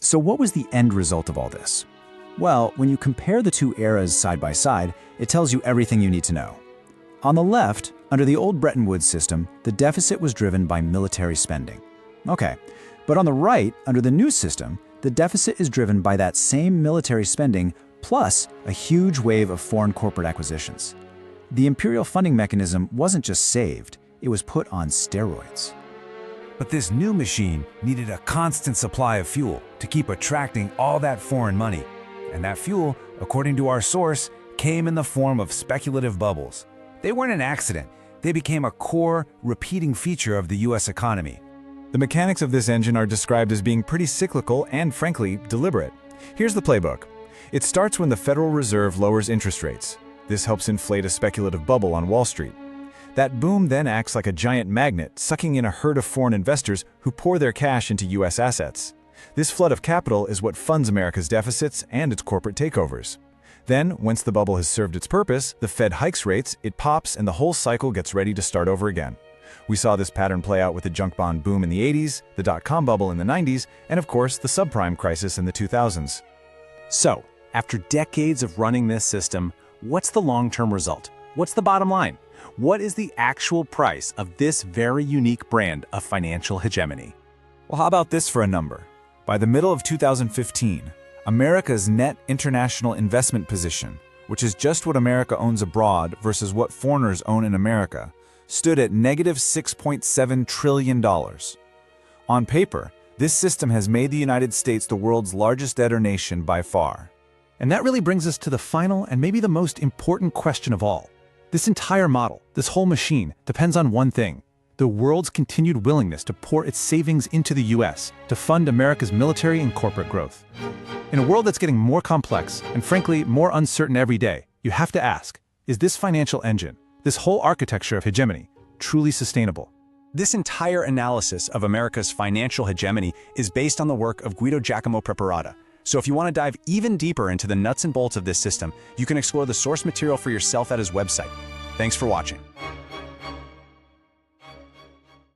So what was the end result of all this? Well, when you compare the two eras side by side, it tells you everything you need to know. On the left, under the old Bretton Woods system, the deficit was driven by military spending. Okay, but on the right, under the new system, the deficit is driven by that same military spending plus a huge wave of foreign corporate acquisitions. The imperial funding mechanism wasn't just saved, it was put on steroids. But this new machine needed a constant supply of fuel to keep attracting all that foreign money. And that fuel, according to our source, came in the form of speculative bubbles. They weren't an accident. They became a core, repeating feature of the US economy. The mechanics of this engine are described as being pretty cyclical and, frankly, deliberate. Here's the playbook. It starts when the Federal Reserve lowers interest rates. This helps inflate a speculative bubble on Wall Street. That boom then acts like a giant magnet, sucking in a herd of foreign investors who pour their cash into US assets. This flood of capital is what funds America's deficits and its corporate takeovers. Then, once the bubble has served its purpose, the Fed hikes rates, it pops, and the whole cycle gets ready to start over again. We saw this pattern play out with the junk bond boom in the 80s, the dot-com bubble in the 90s, and of course, the subprime crisis in the 2000s. So, after decades of running this system, what's the long-term result? What's the bottom line? What is the actual price of this very unique brand of financial hegemony? Well, how about this for a number? By the middle of 2015, America's net international investment position, which is just what America owns abroad versus what foreigners own in America, stood at negative $6.7 trillion. On paper, this system has made the United States the world's largest debtor nation by far. And that really brings us to the final and maybe the most important question of all. This entire model, this whole machine, depends on one thing: the world's continued willingness to pour its savings into the US to fund America's military and corporate growth. In a world that's getting more complex and frankly more uncertain every day, you have to ask, is this financial engine, this whole architecture of hegemony, truly sustainable? This entire analysis of America's financial hegemony is based on the work of Guido Giacomo Preparata. So if you want to dive even deeper into the nuts and bolts of this system, you can explore the source material for yourself at his website. Thanks for watching.